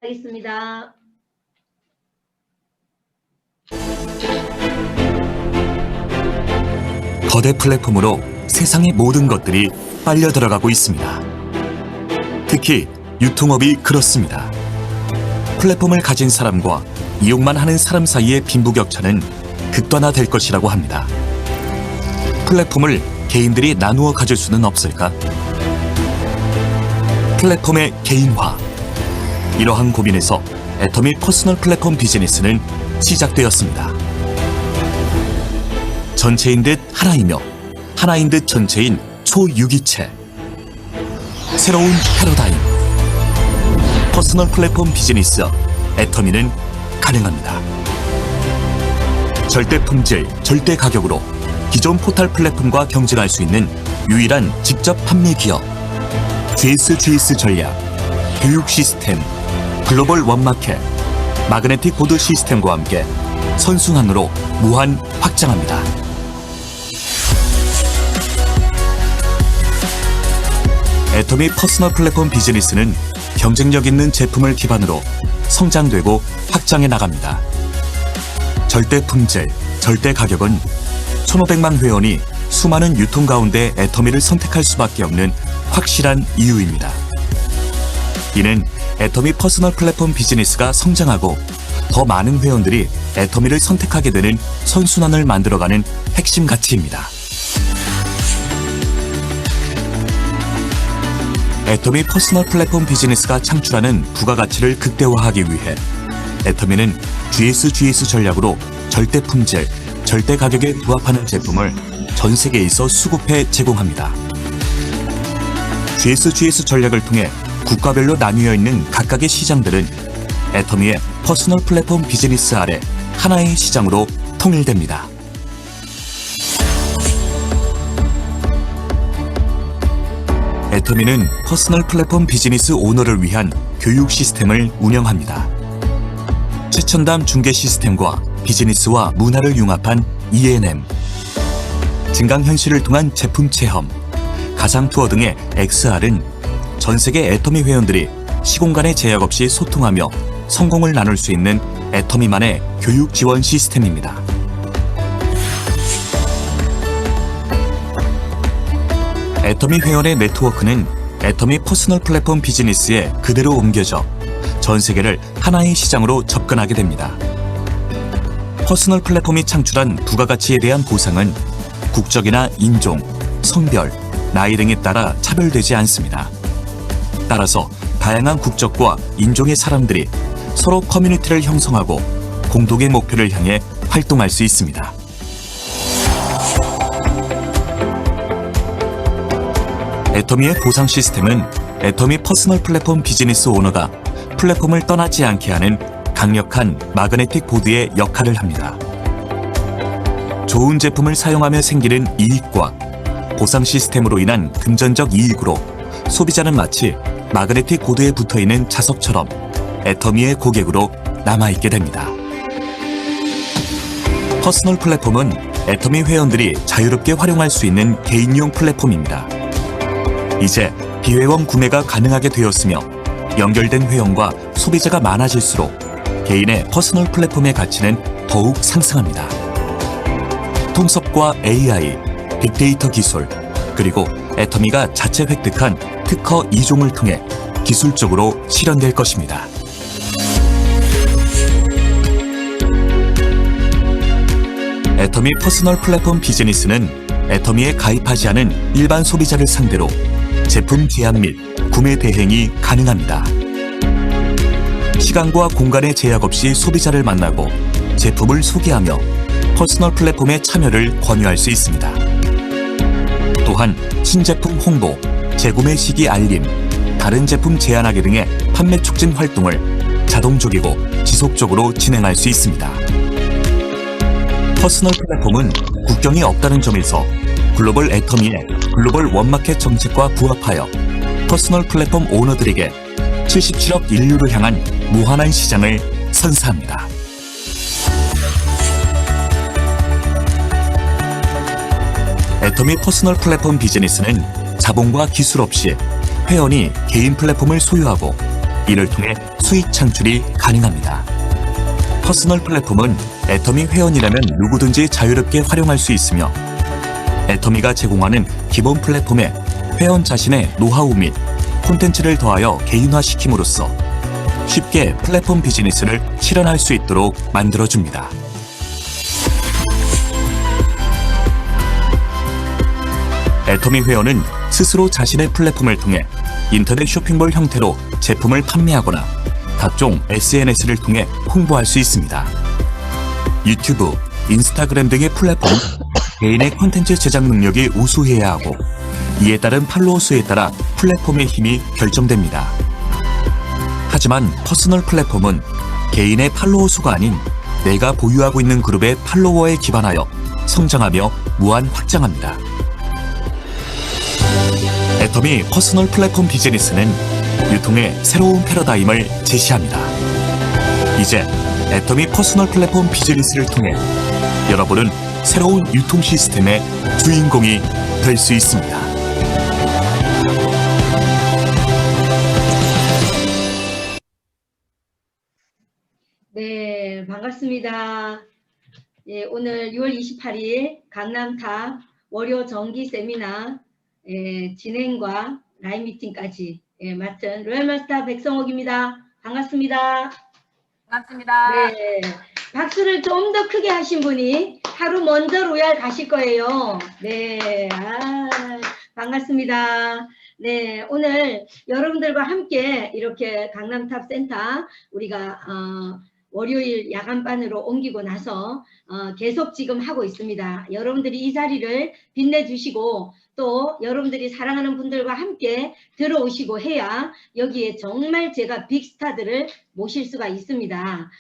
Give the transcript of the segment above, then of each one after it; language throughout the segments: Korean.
하겠습니다. 거대 플랫폼으로 세상의 모든 것들이 빨려 들어가고 있습니다. 특히 유통업이 그렇습니다. 플랫폼을 가진 사람과 이용만 하는 사람 사이의 빈부격차는 극단화될 것이라고 합니다. 플랫폼을 개인들이 나누어 가질 수는 없을까? 플랫폼의 개인화. 이러한 고민에서 애터미 퍼스널 플랫폼 비즈니스는 시작되었습니다. 전체인 듯 하나이며 하나인 듯 전체인 초유기체. 새로운 패러다임. 퍼스널 플랫폼 비즈니스 애터미는 가능합니다. 절대 품질, 절대 가격으로 기존 포털 플랫폼과 경쟁할 수 있는 유일한 직접 판매 기업. GS 전략, 교육 시스템, 글로벌 원마켓, 마그네틱 보드 시스템과 함께 선순환으로 무한 확장합니다. 애터미 퍼스널 플랫폼 비즈니스는 경쟁력 있는 제품을 기반으로 성장되고 확장해 나갑니다. 절대 품질, 절대 가격은 1,500만 회원이 수많은 유통 가운데 애터미를 선택할 수밖에 없는 확실한 이유입니다. 이는 애터미 퍼스널 플랫폼 비즈니스가 성장하고 더 많은 회원들이 애터미를 선택하게 되는 선순환을 만들어가는 핵심 가치입니다. 애터미 퍼스널 플랫폼 비즈니스가 창출하는 부가가치를 극대화하기 위해 애터미는 GS 전략으로 절대 품질, 절대 가격에 부합하는 제품을 전 세계에서 수급해 제공합니다. GS 전략을 통해 국가별로 나뉘어 있는 각각의 시장들은 애터미의 퍼스널 플랫폼 비즈니스 아래 하나의 시장으로 통일됩니다. 애터미는 퍼스널 플랫폼 비즈니스 오너를 위한 교육 시스템을 운영합니다. 최첨단 중개 시스템과 비즈니스와 문화를 융합한 E&M, 증강현실을 통한 제품 체험, 가상 투어 등의 XR은 전 세계 애터미 회원들이 시공간의 제약 없이 소통하며 성공을 나눌 수 있는 애터미만의 교육 지원 시스템입니다. 애터미 회원의 네트워크는 애터미 퍼스널 플랫폼 비즈니스에 그대로 옮겨져 전 세계를 하나의 시장으로 접근하게 됩니다. 퍼스널 플랫폼이 창출한 부가가치에 대한 보상은 국적이나 인종, 성별, 나이 등에 따라 차별되지 않습니다. 따라서 다양한 국적과 인종의 사람들이 서로 커뮤니티를 형성하고 공동의 목표를 향해 활동할 수 있습니다. 애터미의 보상 시스템은 애터미 퍼스널 플랫폼 비즈니스 오너가 플랫폼을 떠나지 않게 하는 강력한 마그네틱 보드의 역할을 합니다. 좋은 제품을 사용하며 생기는 이익과 보상 시스템으로 인한 금전적 이익으로 소비자는 마치 마그네틱 보드에 붙어있는 자석처럼 애터미의 고객으로 남아있게 됩니다. 퍼스널 플랫폼은 애터미 회원들이 자유롭게 활용할 수 있는 개인용 플랫폼입니다. 이제 비회원 구매가 가능하게 되었으며 연결된 회원과 소비자가 많아질수록 개인의 퍼스널 플랫폼의 가치는 더욱 상승합니다. 통섭과 AI, 빅데이터 기술, 그리고 애터미가 자체 획득한 특허 2종을 통해 기술적으로 실현될 것입니다. 애터미 퍼스널 플랫폼 비즈니스는 애터미에 가입하지 않은 일반 소비자를 상대로 제품 제안 및 구매 대행이 가능합니다. 시간과 공간의 제약 없이 소비자를 만나고 제품을 소개하며 퍼스널 플랫폼에 참여를 권유할 수 있습니다. 또한 신제품 홍보, 재구매 시기 알림, 다른 제품 제안하기 등의 판매 촉진 활동을 자동적이고 지속적으로 진행할 수 있습니다. 퍼스널 플랫폼은 국경이 없다는 점에서 글로벌 애터미의 글로벌 원마켓 정책과 부합하여 퍼스널 플랫폼 오너들에게 77억 인류를 향한 무한한 시장을 선사합니다. 애터미 퍼스널 플랫폼 비즈니스는 자본과 기술 없이 회원이 개인 플랫폼을 소유하고 이를 통해 수익 창출이 가능합니다. 퍼스널 플랫폼은 애터미 회원이라면 누구든지 자유롭게 활용할 수 있으며 애터미가 제공하는 기본 플랫폼에 회원 자신의 노하우 및 콘텐츠를 더하여 개인화시킴으로써 쉽게 플랫폼 비즈니스를 실현할 수 있도록 만들어줍니다. 애터미 회원은 스스로 자신의 플랫폼을 통해 인터넷 쇼핑몰 형태로 제품을 판매하거나 각종 SNS를 통해 홍보할 수 있습니다. 유튜브, 인스타그램 등의 플랫폼, 개인의 콘텐츠 제작 능력이 우수해야 하고 이에 따른 팔로워 수에 따라 플랫폼의 힘이 결정됩니다. 하지만 퍼스널 플랫폼은 개인의 팔로워 수가 아닌 내가 보유하고 있는 그룹의 팔로워에 기반하여 성장하며 무한 확장합니다. 애터미 퍼스널 플랫폼 비즈니스는 유통의 새로운 패러다임을 제시합니다. 이제 애터미 퍼스널 플랫폼 비즈니스를 통해 여러분은 새로운 유통 시스템의 주인공이 될 수 있습니다. 네, 반갑습니다. 예, 오늘 6월 28일 강남탑 월요 정기 세미나 진행과 라이브 미팅까지 맡은 로얄마스터 백성옥입니다. 반갑습니다. 반갑습니다. 네, 박수를 좀 더 크게 하신 분이 하루 먼저 로얄 가실 거예요. 네, 반갑습니다. 네, 오늘 여러분들과 함께 이렇게 강남탑 센터 우리가 월요일 야간반으로 옮기고 나서 계속 지금 하고 있습니다. 여러분들이 이 자리를 빛내주시고 또 여러분들이 사랑하는 분들과 함께 들어오시고 해야 여기에 정말 제가 빅스타들을 모실 수가 있습니다.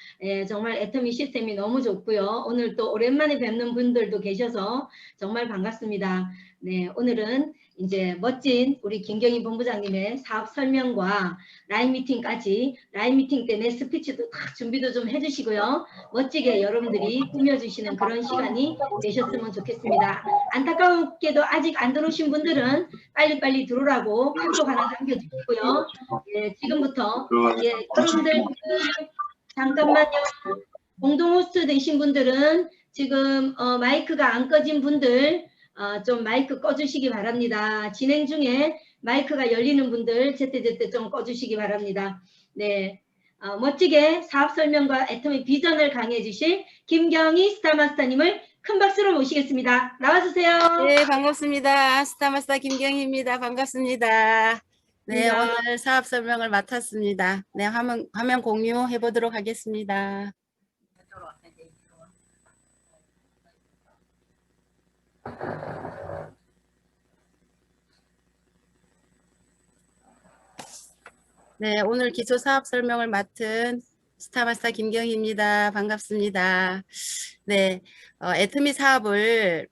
정말 애터미 시스템이 너무 좋고요. 오늘 또 오랜만에 뵙는 분들도 계셔서 정말 반갑습니다. 네, 오늘은 이제 멋진 우리 김경희 본부장님의 사업 설명과 라이브 미팅까지 라이브 미팅 때문에 스피치도 다 준비도 좀 해주시고요. 멋지게 여러분들이 꾸며주시는 그런 시간이 되셨으면 좋겠습니다. 안타깝게도 아직 안 들어오신 분들은 빨리빨리 들어오라고 한쪽 하나 남겨주시고요. 예, 지금부터 여러분들 잠깐만요. 공동 호스트 되신 분들은 지금 마이크가 안 꺼진 분들 좀 마이크 꺼주시기 바랍니다. 진행 중에 마이크가 열리는 분들 제때제때 좀 꺼주시기 바랍니다. 네, 멋지게 사업 설명과 애터미 비전을 강의해 주실 김경희 스타마스터님을 큰 박수로 모시겠습니다. 나와주세요. 네, 반갑습니다. 스타마스터 김경희입니다. 반갑습니다. 네, 오늘 사업 설명을 맡았습니다. 네, 화면 공유해 보도록 하겠습니다. 네, 오늘 기초 사업 설명을 맡은 스타마스터 김경희입니다. 반갑습니다. 네, 애터미 사업을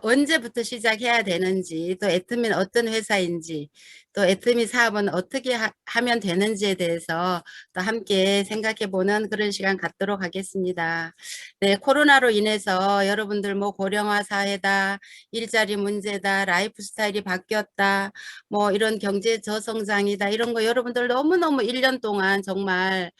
언제부터 시작해야 되는지, 또 애터미는 어떤 회사인지, 또 애터미 사업은 어떻게 하면 되는지에 대해서 또 함께 생각해보는 그런 시간 갖도록 하겠습니다. 네, 코로나로 인해서 여러분들 뭐 고령화 사회다, 일자리 문제다, 라이프 스타일이 바뀌었다, 뭐 이런 경제 저성장이다, 이런 거 여러분들 너무너무 1년 동안 정말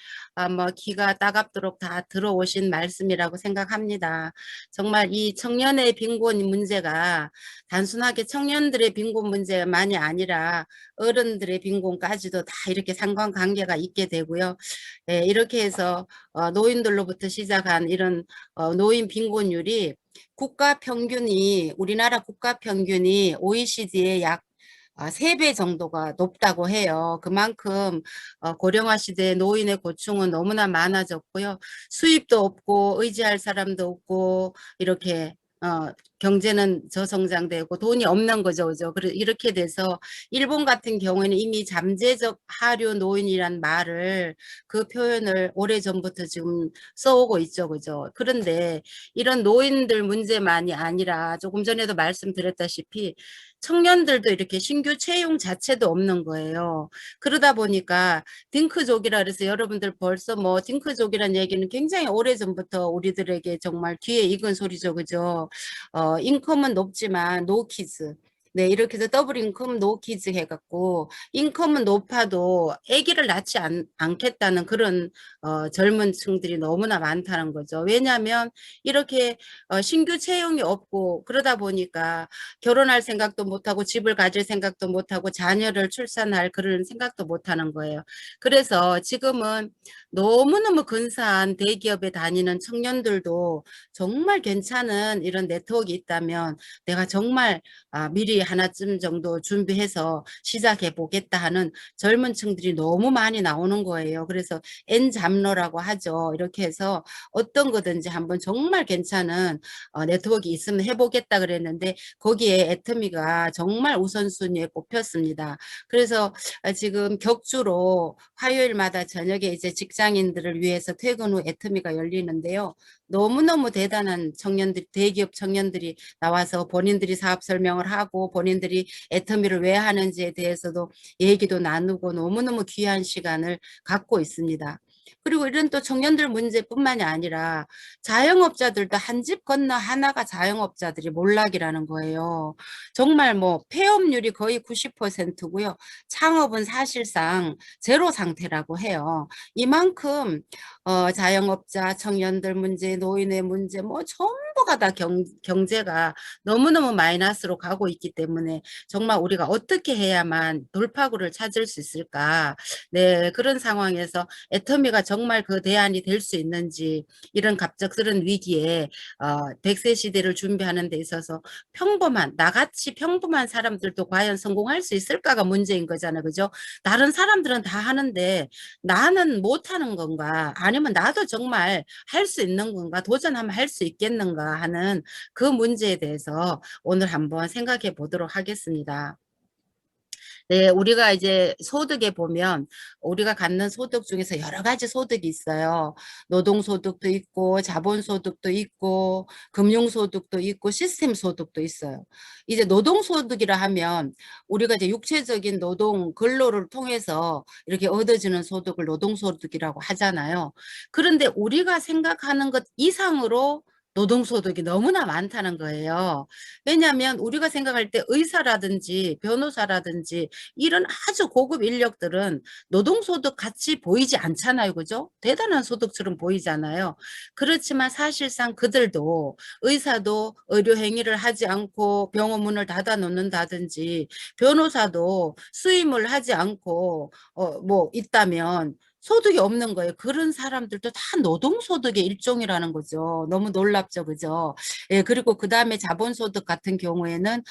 뭐 귀가 따갑도록 다 들어오신 말씀이라고 생각합니다. 정말 이 청년의 빈곤 문제가 단순하게 청년들의 빈곤 문제만이 아니라 어른들의 빈곤까지도 다 이렇게 상관관계가 있게 되고요. 예, 이렇게 해서 노인들로부터 시작한 이런 노인 빈곤율이 우리나라 국가 평균이 OECD의 약 3배 정도가 높다고 해요. 그만큼 고령화 시대에 노인의 고충은 너무나 많아졌고요. 수입도 없고 의지할 사람도 없고 이렇게 경제는 저성장되고 돈이 없는 거죠. 그죠? 이렇게 돼서 일본 같은 경우에는 이미 잠재적 하류 노인이란 말을 그 표현을 오래전부터 지금 써오고 있죠. 그죠? 그런데 이런 노인들 문제만이 아니라 조금 전에도 말씀드렸다시피 청년들도 이렇게 신규 채용 자체도 없는 거예요. 그러다 보니까 딩크족이라 그래서 여러분들 벌써 뭐 딩크족이라는 얘기는 굉장히 오래전부터 우리들에게 정말 귀에 익은 소리죠. 그죠? 인컴은 높지만 노 키즈. 네, 이렇게 해서 더블 인컴 노키즈 해갖고 인컴은 높아도 아기를 낳지 않겠다는 그런 젊은 층들이 너무나 많다는 거죠. 왜냐하면 이렇게 신규 채용이 없고 그러다 보니까 결혼할 생각도 못하고 집을 가질 생각도 못하고 자녀를 출산할 그런 생각도 못하는 거예요. 그래서 지금은 너무너무 근사한 대기업에 다니는 청년들도 정말 괜찮은 이런 네트워크가 있다면 내가 정말 미리 하나쯤 정도 준비해서 시작해 보겠다 하는 젊은 층들이 너무 많이 나오는 거예요. 그래서 N잡러라고 하죠. 이렇게 해서 어떤 거든지 한번 정말 괜찮은 네트워크 있으면 해보겠다 그랬는데 거기에 애터미가 정말 우선순위에 꼽혔습니다. 그래서 지금 격주로 화요일마다 저녁에 이제 직장인들을 위해서 퇴근 후 애터미가 열리는데요. 너무너무 대단한 청년들, 대기업 청년들이 나와서 본인들이 사업 설명을 하고 본인들이 애터미를 왜 하는지에 대해서도 얘기도 나누고 너무너무 귀한 시간을 갖고 있습니다. 그리고 이런 또 청년들 문제뿐만이 아니라 자영업자들도 한 집 건너 하나가 자영업자들이 몰락이라는 거예요. 정말 뭐 폐업률이 거의 90%고요. 창업은 사실상 제로 상태라고 해요. 이만큼 자영업자, 청년들 문제, 노인의 문제 뭐 전부가 다 경제가 너무너무 마이너스로 가고 있기 때문에 정말 우리가 어떻게 해야만 돌파구를 찾을 수 있을까? 네, 그런 상황에서 애터미가 정말 그 대안이 될 수 있는지 이런 갑작스런 위기에 100세 시대를 준비하는 데 있어서 평범한 나같이 평범한 사람들도 과연 성공할 수 있을까가 문제인 거잖아요. 그죠? 다른 사람들은 다 하는데 나는 못하는 건가? 아니면 나도 정말 할 수 있는 건가? 도전하면 할 수 있겠는가 하는 그 문제에 대해서 오늘 한번 생각해 보도록 하겠습니다. 네, 우리가 이제 소득에 보면 우리가 갖는 소득 중에서 여러 가지 소득이 있어요. 노동소득도 있고 자본소득도 있고 금융소득도 있고 시스템소득도 있어요. 이제 노동소득이라 하면 우리가 이제 육체적인 노동 근로를 통해서 이렇게 얻어지는 소득을 노동소득이라고 하잖아요. 그런데 우리가 생각하는 것 이상으로 노동소득이 너무나 많다는 거예요. 왜냐하면 우리가 생각할 때 의사라든지 변호사라든지 이런 아주 고급 인력들은 노동소득 같이 보이지 않잖아요. 그죠? 대단한 소득처럼 보이잖아요. 그렇지만 사실상 그들도 의사도 의료행위를 하지 않고 병원 문을 닫아 놓는다든지 변호사도 수임을 하지 않고 뭐 있다면 소득이 없는 거예요. 그런 사람들도 다 노동소득의 일종이라는 거죠. 너무 놀랍죠. 그죠? 예, 그리고 그 다음에 자본소득 같은 경우에는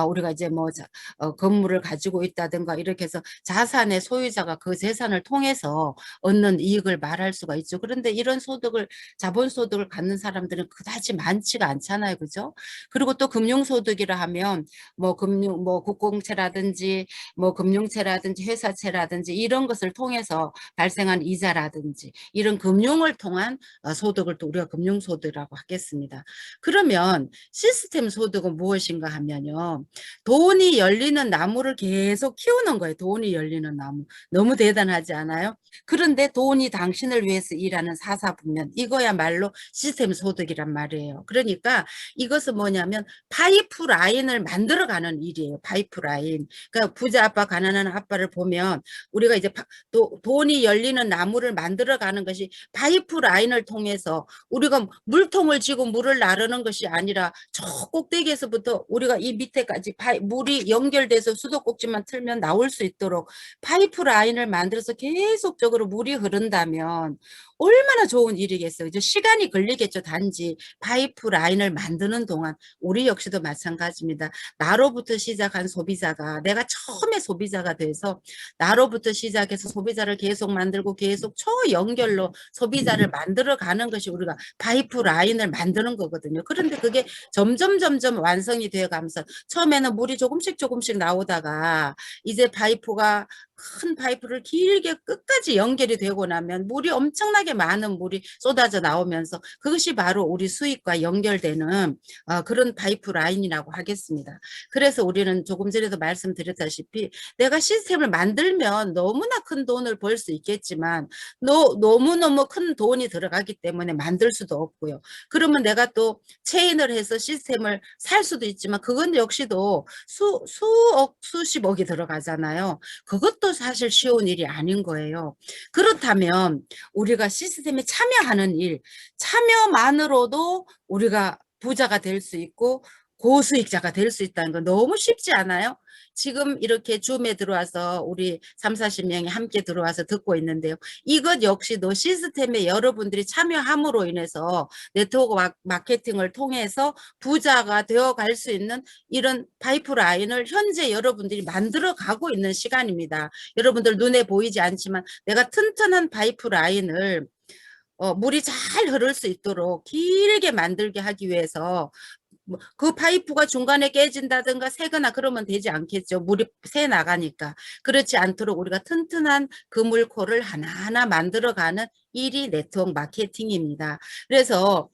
우리가 이제 뭐 건물을 가지고 있다든가 이렇게 해서 자산의 소유자가 그 재산을 통해서 얻는 이익을 말할 수가 있죠. 그런데 이런 소득을 자본소득을 갖는 사람들은 그다지 많지가 않잖아요. 그죠? 그리고 또 금융소득이라 하면 뭐 국공채라든지 뭐 금융채라든지 회사채라든지 이런 것을 통해서 발생한 이자라든지 이런 금융을 통한 소득을 또 우리가 금융소득이라고 하겠습니다. 그러면 시스템 소득은 무엇인가 하면요. 돈이 열리는 나무를 계속 키우는 거예요. 돈이 열리는 나무. 너무 대단하지 않아요? 그런데 돈이 당신을 위해서 일하는 사사분면 이거야말로 시스템 소득이란 말이에요. 그러니까 이것은 뭐냐면 파이프 라인을 만들어가는 일이에요. 파이프 라인. 그러니까 부자 아빠 가난한 아빠를 보면 우리가 이제 돈이 열리는 나무를 만들어가는 것이 파이프 라인을 통해서 우리가 물통을 쥐고 물을 나르는 것이 아니라 저 꼭대기에서부터 우리가 이 밑에까지 물이 연결돼서 수도꼭지만 틀면 나올 수 있도록 파이프 라인을 만들어서 계속적으로 물이 흐른다면 얼마나 좋은 일이겠어요. 이제 시간이 걸리겠죠. 단지 파이프 라인을 만드는 동안 우리 역시도 마찬가지입니다. 나로부터 시작한 소비자가 내가 처음에 소비자가 돼서 나로부터 시작해서 소비자를 계속 만들고 계속 초연결로 소비자를 만들어가는 것이 우리가 파이프 라인을 만드는 거거든요. 그런데 그게 점점 완성이 되어 가면서 처음에는 물이 조금씩 나오다가 이제 파이프가 큰 파이프를 길게 끝까지 연결이 되고 나면 물이 엄청나게 많은 물이 쏟아져 나오면서 그것이 바로 우리 수입과 연결되는 그런 파이프 라인이라고 하겠습니다. 그래서 우리는 조금 전에도 말씀드렸다시피 내가 시스템을 만들면 너무나 큰 돈을 벌 수 있겠지만 너무너무 큰 돈이 들어가기 때문에 만들 수도 없고요. 그러면 내가 또 체인을 해서 시스템을 살 수도 있지만 그건 역시도 수억 수십억이 들어가잖아요. 그것도 사실 쉬운 일이 아닌 거예요. 그렇다면 우리가 시스템에 참여하는 일, 참여만으로도 우리가 부자가 될 수 있고 고수익자가 될 수 있다는 건 너무 쉽지 않아요? 지금 이렇게 줌에 들어와서 우리 30-40명이 함께 들어와서 듣고 있는데요. 이것 역시도 시스템에 여러분들이 참여함으로 인해서 네트워크 마케팅을 통해서 부자가 되어 갈 수 있는 이런 파이프라인을 현재 여러분들이 만들어 가고 있는 시간입니다. 여러분들 눈에 보이지 않지만 내가 튼튼한 파이프라인을 물이 잘 흐를 수 있도록 길게 만들게 하기 위해서 그 파이프가 중간에 깨진다든가 새거나 그러면 되지 않겠죠. 물이 새 나가니까. 그렇지 않도록 우리가 튼튼한 그물코를 하나하나 만들어가는 일이 네트워크 마케팅입니다. 그래서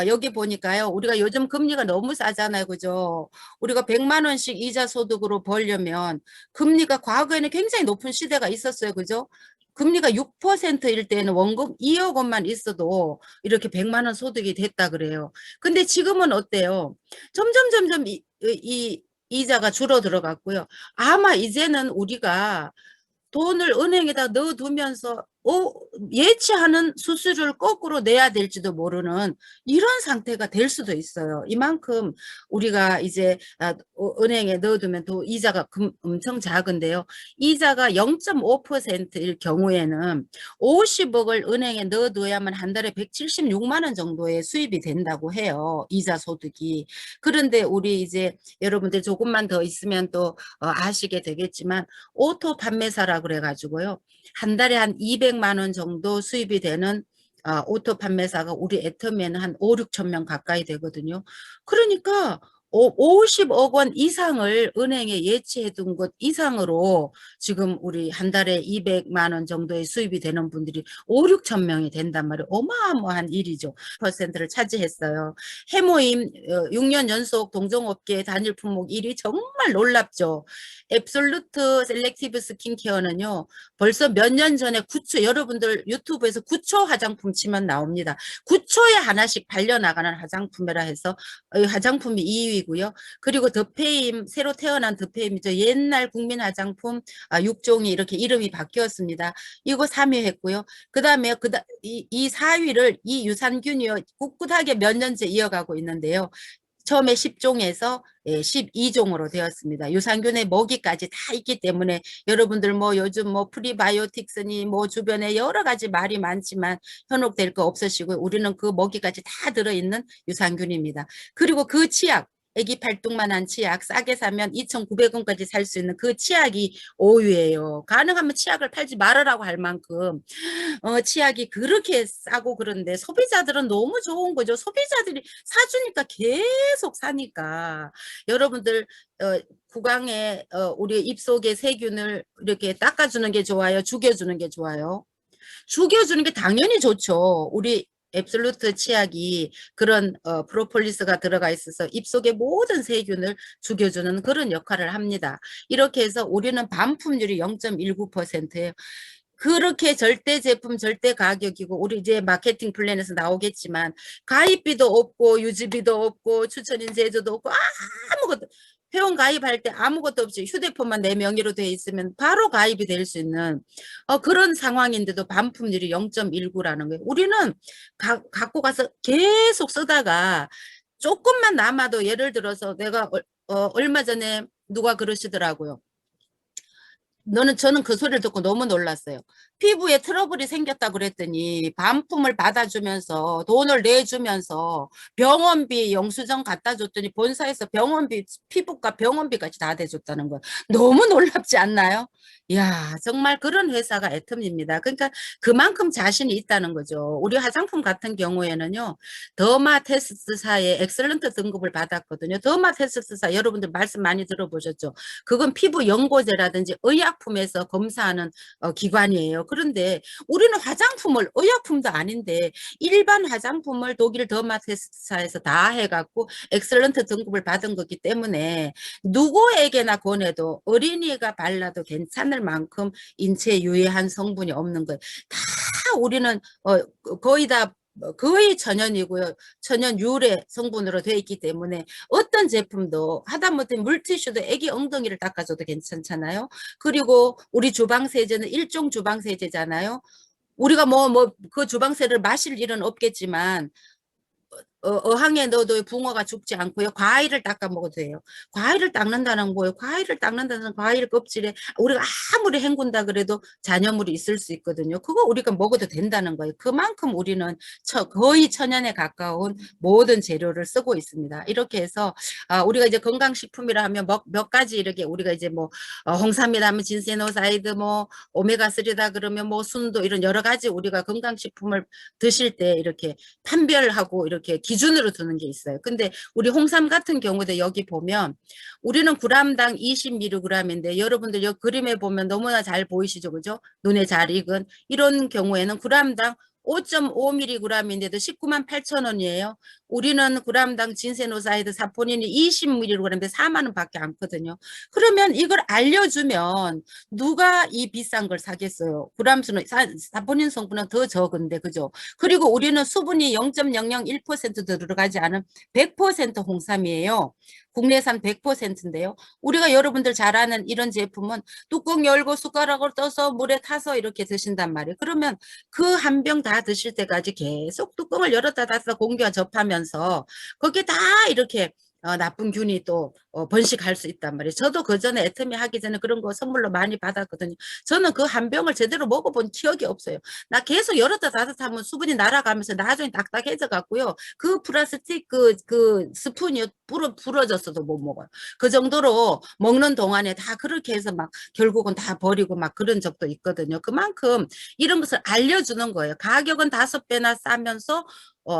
여기 보니까요. 우리가 요즘 금리가 너무 싸잖아요. 그죠? 우리가 100만 원씩 이자 소득으로 벌려면 금리가 과거에는 굉장히 높은 시대가 있었어요. 그죠? 금리가 6%일 때는 원금 2억 원만 있어도 이렇게 100만 원 소득이 됐다 그래요. 근데 지금은 어때요? 점점 이 이자가 줄어들어갔고요. 아마 이제는 우리가 돈을 은행에다 넣어두면서 예치하는 수수료를 거꾸로 내야 될지도 모르는 이런 상태가 될 수도 있어요. 이만큼 우리가 이제 은행에 넣어두면 또 이자가 엄청 작은데요. 이자가 0.5%일 경우에는 50억을 은행에 넣어둬야만 한 달에 176만 원 정도의 수입이 된다고 해요. 이자 소득이. 그런데 우리 이제 여러분들 조금만 더 있으면 또 아시게 되겠지만 오토 판매사라 그래가지고요. 한 달에 한 200만 원 정도 수입이 되는 오토 판매사가 우리 애터미에는 한 5-6천 명 가까이 되거든요. 그러니까 50억 원 이상을 은행에 예치해 둔 것 이상으로 지금 우리 한 달에 200만 원 정도의 수입이 되는 분들이 5-6천 명이 된단 말이에요. 어마어마한 일이죠. 퍼센트를 차지했어요. 해모임 6년 연속 동종업계 단일 품목 1위 정말 놀랍죠. 앱솔루트 셀렉티브 스킨케어는요. 벌써 몇 년 전에 9초 여러분들 유튜브에서 9초 화장품 치면 나옵니다. 9초에 하나씩 발려나가는 화장품이라 해서 화장품이 2위고요. 그리고 더페임 새로 태어난 더페임이죠. 옛날 국민 화장품 6종이 이렇게 이름이 바뀌었습니다. 이거 3위 했고요. 그다음에 이 4위를 이 유산균이요. 꿋꿋하게 몇 년째 이어가고 있는데요. 처음에 10종에서 12종으로 되었습니다. 유산균의 먹이까지 다 있기 때문에 여러분들 뭐 요즘 뭐 프리바이오틱스니 뭐 주변에 여러 가지 말이 많지만 현혹될 거 없으시고 우리는 그 먹이까지 다 들어있는 유산균입니다. 그리고 그 치약 애기 팔뚝만한 치약 싸게 사면 2,900원까지 살 수 있는 그 치약이 5위예요. 가능하면 치약을 팔지 말으라고 할 만큼 치약이 그렇게 싸고 그런데 소비자들은 너무 좋은 거죠. 소비자들이 사주니까 계속 사니까 여러분들 구강에 우리 입속의 세균을 이렇게 닦아주는 게 좋아요? 죽여주는 게 좋아요? 죽여주는 게 당연히 좋죠. 우리 앱솔루트 치약이 그런 프로폴리스가 들어가 있어서 입속의 모든 세균을 죽여주는 그런 역할을 합니다. 이렇게 해서 우리는 반품률이 0.19%예요. 그렇게 절대 제품 절대 가격이고 우리 이제 마케팅 플랜에서 나오겠지만 가입비도 없고 유지비도 없고 추천인 제조도 없고 아무것도 회원 가입할 때 아무것도 없이 휴대폰만 내 명의로 돼 있으면 바로 가입이 될 수 있는 그런 상황인데도 반품률이 0.19라는 거예요. 우리는 갖고 가서 계속 쓰다가 조금만 남아도 예를 들어서 내가 얼마 전에 누가 그러시더라고요. 저는 그 소리를 듣고 너무 놀랐어요. 피부에 트러블이 생겼다 그랬더니 반품을 받아주면서 돈을 내주면서 병원비 영수증 갖다 줬더니 본사에서 병원비 피부과 병원비까지 다 대줬다는 거예요. 너무 놀랍지 않나요? 이야, 정말 그런 회사가 애텀입니다. 그러니까 그만큼 자신이 있다는 거죠. 우리 화장품 같은 경우에는요, 더마 테스트사의 엑셀런트 등급을 받았거든요. 더마 테스트사 여러분들 말씀 많이 들어보셨죠? 그건 피부 연고제라든지 의약품에서 검사하는 기관이에요. 그런데 우리는 화장품을 의약품도 아닌데 일반 화장품을 독일 더마 테스트사에서 다 해갖고 엑셀런트 등급을 받은 거기 때문에 누구에게나 권해도 어린이가 발라도 괜찮을 만큼 인체에 유해한 성분이 없는 거예요. 다 우리는 거의 다 거의 천연이고요. 천연 유래 성분으로 되어 있기 때문에 어떤 제품도 하다못해 물티슈도 애기 엉덩이를 닦아줘도 괜찮잖아요. 그리고 우리 주방세제는 일종 주방세제잖아요. 우리가 그 주방세를 마실 일은 없겠지만 어항에 넣어도 붕어가 죽지 않고요. 과일을 닦아 먹어도 돼요. 과일을 닦는다는 거예요. 과일을 닦는다는 과일 껍질에 우리가 아무리 헹군다 그래도 잔여물이 있을 수 있거든요. 그거 우리가 먹어도 된다는 거예요. 그만큼 우리는 거의 천연에 가까운 모든 재료를 쓰고 있습니다. 이렇게 해서 우리가 이제 건강식품이라 하면 몇 가지 이렇게 우리가 이제 뭐 홍삼이라 하면 진세노사이드 뭐 오메가3다 그러면 뭐 순도 이런 여러 가지 우리가 건강식품을 드실 때 이렇게 판별하고 이렇게 기준으로 두는 게 있어요. 근데 우리 홍삼 같은 경우도 여기 보면 우리는 g당 20mg인데 여러분들 여기 그림에 보면 너무나 잘 보이시죠? 그죠? 눈에 잘 익은 이런 경우에는 g당 5.5mg인데도 19만 8천 원이에요. 우리는 g당 진세노사이드 사포닌이 20mg인데 4만 원밖에 안 거든요. 그러면 이걸 알려주면 누가 이 비싼 걸 사겠어요? g수는 사포닌 성분은 더 적은데 그죠? 그리고 우리는 수분이 0.001%도 들어가지 않은 100% 홍삼이에요. 국내산 100%인데요. 우리가 여러분들 잘 아는 이런 제품은 뚜껑 열고 숟가락을 떠서 물에 타서 이렇게 드신단 말이에요. 그러면 그 한 병 다 드실 때까지 계속 뚜껑을 열었다 닫았다 공기와 접하면서 거기에 다 이렇게 나쁜 균이 또 번식할 수 있단 말이에요. 저도 그 전에 애터미 하기 전에 그런 거 선물로 많이 받았거든요. 저는 그 한 병을 제대로 먹어본 기억이 없어요. 나 계속 열었다 닫았다 하면 수분이 날아가면서 나중에 딱딱해져 갖고요. 그 플라스틱 그 스푼이 부러졌어도 못 먹어요. 그 정도로 먹는 동안에 다 그렇게 해서 막 결국은 다 버리고 막 그런 적도 있거든요. 그만큼 이런 것을 알려주는 거예요. 가격은 5배나 싸면서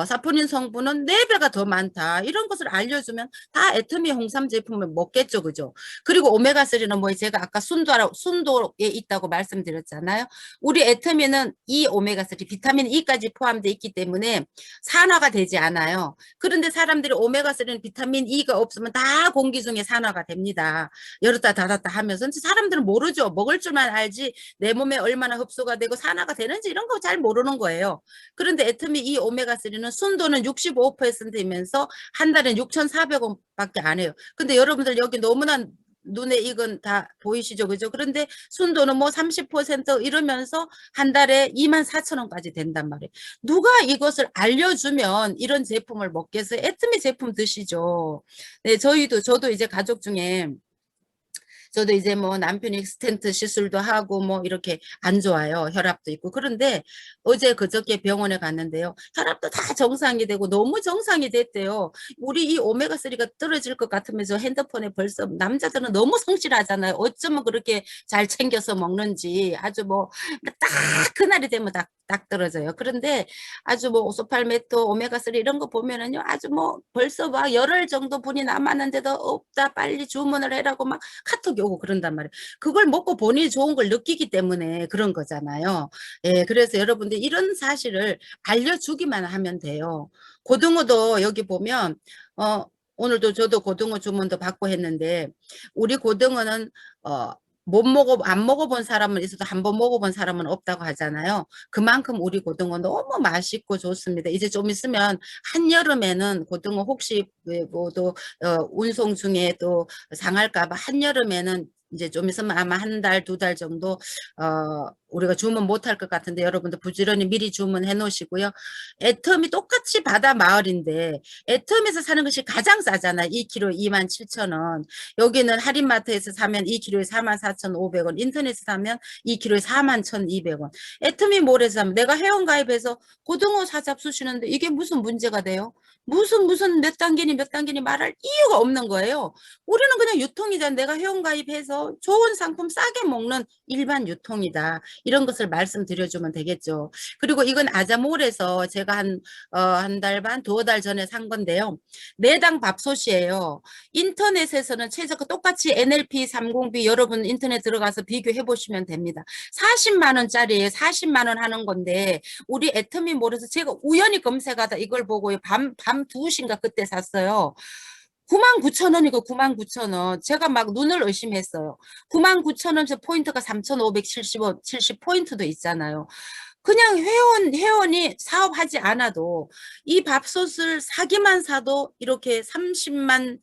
사포닌 성분은 4배가 더 많다. 이런 것을 알려주면 다 애터미 홍삼 제품을 먹겠죠. 그죠? 그리고 오메가3는 뭐 제가 아까 순도에 있다고 말씀드렸잖아요. 우리 애터미는 이 오메가3 비타민 E까지 포함되어 있기 때문에 산화가 되지 않아요. 그런데 사람들이 오메가3는 비타민 E가 없으면 다 공기 중에 산화가 됩니다. 열었다 닫았다 하면서 사람들은 모르죠. 먹을 줄만 알지 내 몸에 얼마나 흡수가 되고 산화가 되는지 이런 거 잘 모르는 거예요. 그런데 애터미 이 오메가3는 순도는 65%이면서 한 달에 6,400원밖에 안 해요. 근데 여러분들 여기 너무나 눈에 익은 다 보이시죠? 그죠? 그런데 순도는 뭐 30% 이러면서 한 달에 24,000원까지 된단 말이에요. 누가 이것을 알려주면 이런 제품을 먹겠어요? 애터미 제품 드시죠. 네, 저도 이제 가족 중에 저도 이제 뭐 남편이 스텐트 시술도 하고 뭐 이렇게 안 좋아요. 혈압도 있고. 그런데 어제 그저께 병원에 갔는데요. 혈압도 다 정상이 되고 너무 정상이 됐대요. 우리 이 오메가3가 떨어질 것 같으면서 핸드폰에 벌써 남자들은 너무 성실하잖아요. 어쩌면 그렇게 잘 챙겨서 먹는지 아주 뭐 딱 그날이 되면 딱 떨어져요. 그런데 아주 뭐 오소팔메토 오메가3 이런 거 보면은요. 아주 뭐 벌써 막 열흘 정도 분이 남았는데도 없다 빨리 주문을 해라고 막 카톡이 오고 그런단 말이에요. 그걸 먹고 본인이 좋은 걸 느끼기 때문에 그런 거잖아요. 예, 그래서 여러분들 이런 사실을 알려주기만 하면 돼요. 고등어도 여기 보면 오늘도 저도 고등어 주문도 받고 했는데 우리 고등어는 안 먹어본 사람은 있어도 한 번 먹어본 사람은 없다고 하잖아요. 그만큼 우리 고등어 너무 맛있고 좋습니다. 이제 좀 있으면 한여름에는 고등어 혹시 뭐또 운송 중에 또 상할까봐 한여름에는 이제 좀 있으면 아마 한 달, 2달 정도 우리가 주문 못할 것 같은데 여러분들 부지런히 미리 주문해 놓으시고요. 애터미 똑같이 바다 마을인데 애터미에서 사는 것이 가장 싸잖아. 2kg 27,000원. 여기는 할인마트에서 사면 2kg에 44,500원. 인터넷에서 사면 2kg에 41,200원. 애터미 몰에서 사면 내가 회원가입해서 고등어 사잡 수시는데 이게 무슨 문제가 돼요? 무슨 몇 단계니 몇 단계니 말할 이유가 없는 거예요. 우리는 그냥 유통이잖아. 내가 회원가입해서 좋은 상품 싸게 먹는 일반 유통이다. 이런 것을 말씀드려주면 되겠죠. 그리고 이건 아자몰에서 제가 한 달 반, 두어 달 전에 산 건데요. 내당 밥솥이에요. 인터넷에서는 최저가 똑같이 NLP 30B 여러분 인터넷 들어가서 비교해 보시면 됩니다. 40만 원짜리에 40만 원 하는 건데 우리 애터미몰에서 제가 우연히 검색하다 이걸 보고 밤 2시인가 그때 샀어요. 99,000원이고 99,000원. 제가 막 눈을 의심했어요. 99,000원 저 포인트가 3,570 포인트도 있잖아요. 그냥 회원이 사업하지 않아도 이 밥솥을 사기만 사도 이렇게 30만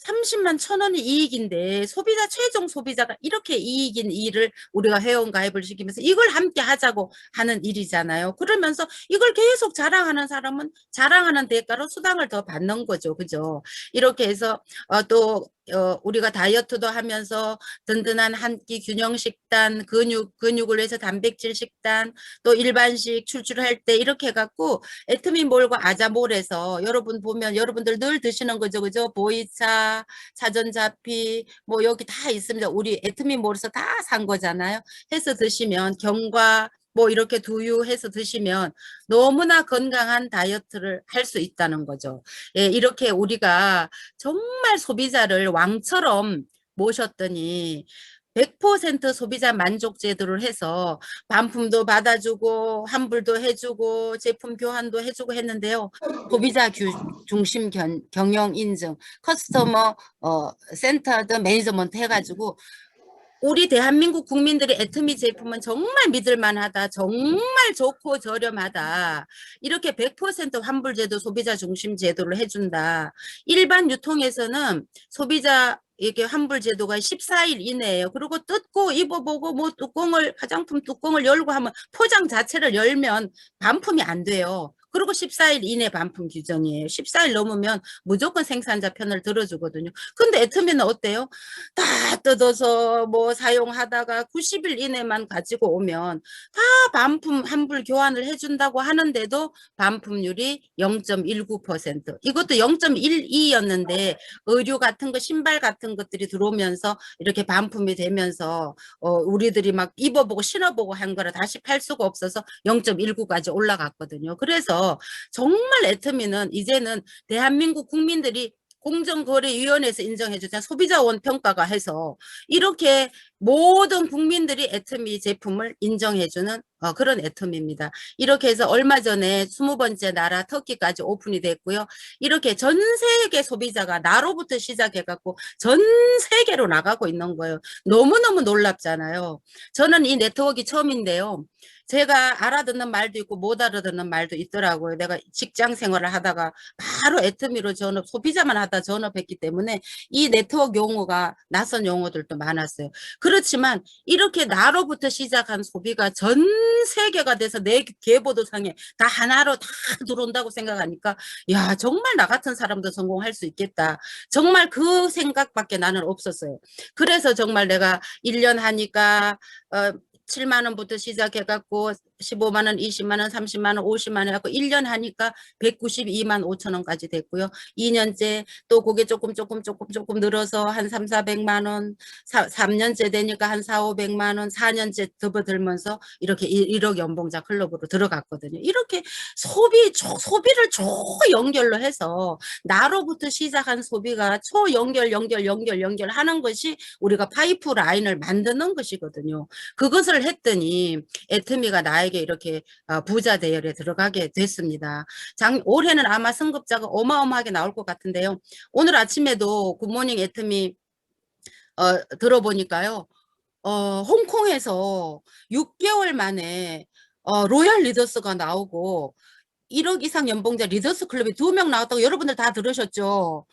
1,000원이 이익인데 최종 소비자가 이렇게 이익인 일을 우리가 회원 가입을 시키면서 이걸 함께 하자고 하는 일이잖아요. 그러면서 이걸 계속 자랑하는 사람은 자랑하는 대가로 수당을 더 받는 거죠. 그죠? 이렇게 해서 우리가 다이어트도 하면서 든든한 한 끼 균형 식단, 근육을 위해서 단백질 식단, 또 일반식 출출할 때 이렇게 해갖고 애터미몰과 아자몰에서 여러분 보면 여러분들 늘 드시는 거죠. 그죠? 보이차, 사전자피 뭐 여기 다 있습니다. 우리 애터미몰에서 다 산 거잖아요. 해서 드시면 경과 뭐 이렇게 두유해서 드시면 너무나 건강한 다이어트를 할 수 있다는 거죠. 예, 이렇게 우리가 정말 소비자를 왕처럼 모셨더니 100% 소비자 만족 제도를 해서 반품도 받아주고 환불도 해주고 제품 교환도 해주고 했는데요. 소비자 중심 경영 인증, 커스터머 센터드 매니저먼트 해가지고 우리 대한민국 국민들이 애터미 제품은 정말 믿을만하다. 정말 좋고 저렴하다. 이렇게 100% 환불제도 소비자 중심 제도를 해준다. 일반 유통에서는 소비자 이게 환불 제도가 14일 이내예요. 그리고 뜯고 입어보고 뭐 화장품 뚜껑을 열고 하면 포장 자체를 열면 반품이 안 돼요. 그리고 14일 이내 반품 규정이에요. 14일 넘으면 무조건 생산자 편을 들어주거든요. 근데 애터미는 어때요? 다 뜯어서 뭐 사용하다가 90일 이내만 가지고 오면 다 반품 환불 교환을 해준다고 하는데도 반품률이 0.19%. 이것도 0.12였는데 의류 같은 거 신발 같은 것들이 들어오면서 이렇게 반품이 되면서 우리들이 막 입어보고 신어보고 한 거라 다시 팔 수가 없어서 0.19까지 올라갔거든요. 그래서 정말 애터미는 이제는 대한민국 국민들이 공정거래위원회에서 인정해주자 소비자원 평가가 해서 이렇게 모든 국민들이 애터미 제품을 인정해주는 그런 애터미입니다. 이렇게 해서 얼마 전에 20번째 나라 터키까지 오픈이 됐고요. 이렇게 전 세계 소비자가 나로부터 시작해갖고 전 세계로 나가고 있는 거예요. 너무너무 놀랍잖아요. 저는 이 네트워크가 처음인데요. 제가 알아듣는 말도 있고 못 알아듣는 말도 있더라고요. 내가 직장 생활을 하다가 바로 애터미로 전업, 소비자만 하다 전업했기 때문에 이 네트워크 용어가 낯선 용어들도 많았어요. 그렇지만 이렇게 나로부터 시작한 소비가 전 세계가 돼서 내 계보도상에 다 하나로 다 들어온다고 생각하니까 야 정말 나 같은 사람도 성공할 수 있겠다. 정말 그 생각밖에 나는 없었어요. 그래서 정말 내가 1년 하니까 7만 원부터 시작해갖고 15만 원, 20만 원, 30만 원, 50만 원 해갖고 1년 하니까 192만 5천 원까지 됐고요. 2년째 또 그게 조금 늘어서 한 400만 원, 3년째 되니까 한 400~500만 원, 4년째 접어들면서 이렇게 1억 연봉자 클럽으로 들어갔거든요. 이렇게 소비를 초연결로 해서 나로부터 시작한 소비가 초연결 하는 것이 우리가 파이프 라인을 만드는 것이거든요. 그것을 했더니 애터미가 나에게 이렇게 부자 대열에 들어가게 됐습니다. 올해는 아마 승급자가 어마어마하게 나올 것 같은데요. 오늘 아침에도 굿모닝 애터미 들어보니까요. 홍콩에서 6개월 만에 로얄 리더스가 나오고 1억 이상 연봉자 리더스 클럽이 2명 나왔다고 여러분들 다 들으셨죠?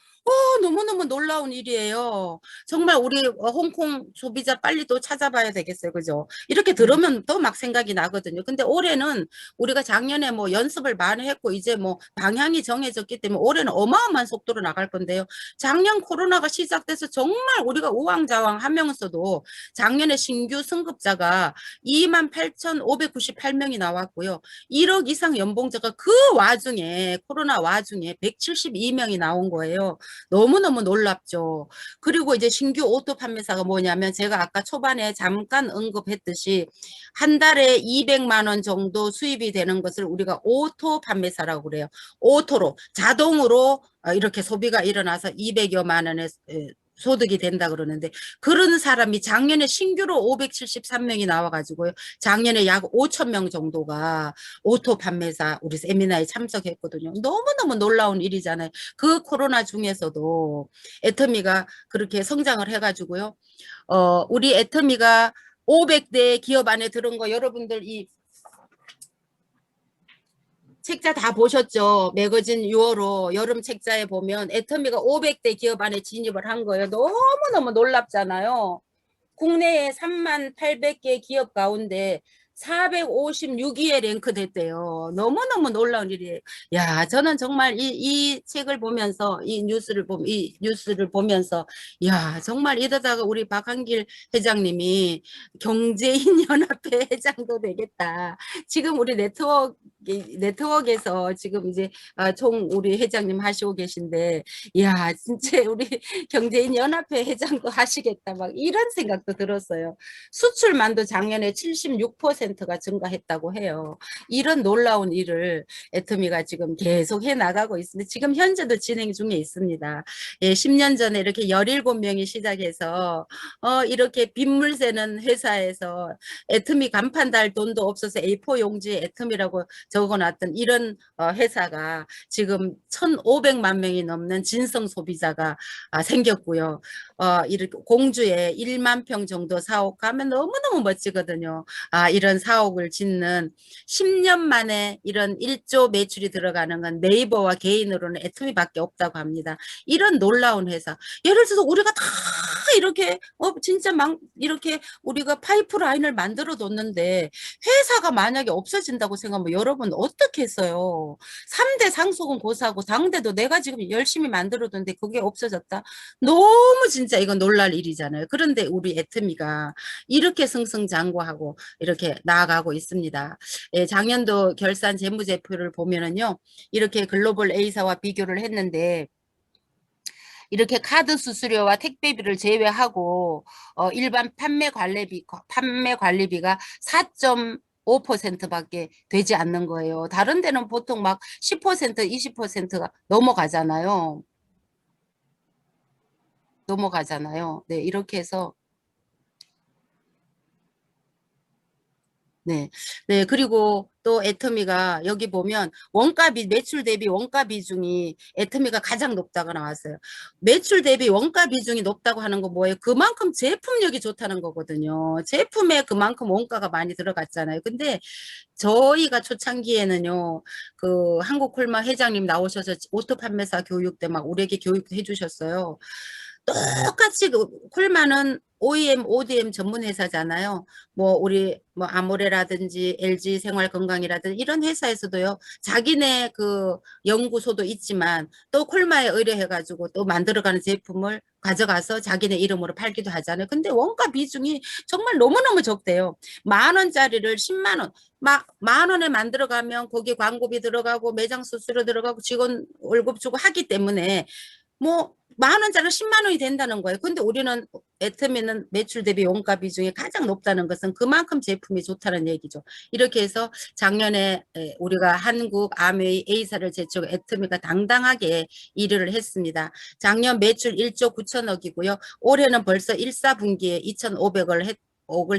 너무너무 놀라운 일이에요. 정말 우리 홍콩 소비자 빨리 또 찾아봐야 되겠어요. 그죠? 이렇게 들으면 또 막 생각이 나거든요. 근데 올해는 우리가 작년에 뭐 연습을 많이 했고 이제 뭐 방향이 정해졌기 때문에 올해는 어마어마한 속도로 나갈 건데요. 작년 코로나가 시작돼서 정말 우리가 우왕좌왕 하면서도 작년에 신규 승급자가 28,598명이 나왔고요. 1억 이상 연봉자가 그 와중에 코로나 와중에 172명이 나온 거예요. 너무너무 놀랍죠. 그리고 이제 신규 오토 판매사가 뭐냐면 제가 아까 초반에 잠깐 언급했듯이 한 달에 200만 원 정도 수입이 되는 것을 우리가 오토 판매사라고 그래요. 오토로 자동으로 이렇게 소비가 일어나서 200여만 원의 소득이 된다 그러는데 그런 사람이 작년에 신규로 573명이 나와가지고요. 작년에 약 5천 명 정도가 오토 판매사 우리 세미나에 참석했거든요. 너무너무 놀라운 일이잖아요. 그 코로나 중에서도 애터미가 그렇게 성장을 해가지고요. 우리 애터미가 500대 기업 안에 들은 거 여러분들 이 책자 다 보셨죠? 매거진 6월호 여름 책자에 보면 애터미가 500대 기업 안에 진입을 한 거예요. 너무너무 놀랍잖아요. 국내에 3800개 기업 가운데 456위에 랭크됐대요. 너무너무 놀라운 일이에요. 야, 저는 정말 이 책을 보면서 이 뉴스를 보면서 야, 정말 이러다가 우리 박한길 회장님이 경제인연합회 회장도 되겠다. 지금 우리 네트워크에서 지금 이제 총 우리 회장님 하시고 계신데 야, 진짜 우리 경제인연합회 회장도 하시겠다. 막 이런 생각도 들었어요. 수출만도 작년에 76%가 증가했다고 해요. 이런 놀라운 일을 애터미가 지금 계속 해나가고 있습니다. 지금 현재도 진행 중에 있습니다. 예, 10년 전에 이렇게 17명이 시작해서 이렇게 빗물 새는 회사에서 애터미 간판 달 돈도 없어서 A4 용지에 애터미라고 적어놨던 이런 회사가 지금 1,500만 명이 넘는 진성 소비자가 생겼고요. 이렇게 공주에 1만 평 정도 사옥 가면 너무너무 멋지거든요. 이런 사옥을 짓는 10년 만에 이런 1조 매출이 들어가는 건 네이버와 개인으로는 애터미밖에 없다고 합니다. 이런 놀라운 회사. 예를 들어서 우리가 다 이렇게 진짜 막 이렇게 우리가 파이프라인을 만들어 뒀는데 회사가 만약에 없어진다고 생각하면 여러분 어떻게 했어요? 3대 상속은 고사하고 당대도 내가 지금 열심히 만들어 뒀는데 그게 없어졌다. 너무 진짜 이건 놀랄 일이잖아요. 그런데 우리 애터미가 이렇게 승승장구하고 이렇게 나아가고 있습니다. 예, 작년도 결산 재무제표를 보면은요. 이렇게 글로벌 A사와 비교를 했는데 이렇게 카드 수수료와 택배비를 제외하고 일반 판매 관리비가 4.5%밖에 되지 않는 거예요. 다른 데는 보통 막 10%, 20%가 넘어가잖아요. 네, 이렇게 해서 네. 네. 그리고 또 애터미가 여기 보면 매출 대비 원가 비중이 애터미가 가장 높다고 나왔어요. 매출 대비 원가 비중이 높다고 하는 거 뭐예요? 그만큼 제품력이 좋다는 거거든요. 제품에 그만큼 원가가 많이 들어갔잖아요. 근데 저희가 초창기에는요, 그 한국콜마 회장님 나오셔서 오토 판매사 교육 때 막 우리에게 교육도 해주셨어요. 똑같이 콜마는 OEM, ODM 전문 회사잖아요. 뭐 우리 뭐 아모레라든지 LG 생활건강이라든지 이런 회사에서도요. 자기네 그 연구소도 있지만 또 콜마에 의뢰해가지고 또 만들어가는 제품을 가져가서 자기네 이름으로 팔기도 하잖아요. 근데 원가 비중이 정말 너무너무 적대요. 10,000원짜리를 10만 원, 막 10,000원에 만들어가면 거기 광고비 들어가고 매장 수수료 들어가고 직원 월급 주고 하기 때문에 뭐 10,000원짜리 10만 원이 된다는 거예요. 근데 우리는 애터미는 매출 대비 원가 비중이 가장 높다는 것은 그만큼 제품이 좋다는 얘기죠. 이렇게 해서 작년에 우리가 한국 아메이 A사를 제치고 애터미가 당당하게 1위를 했습니다. 작년 매출 1조 9천억이고요. 올해는 벌써 1사분기에 2,500억을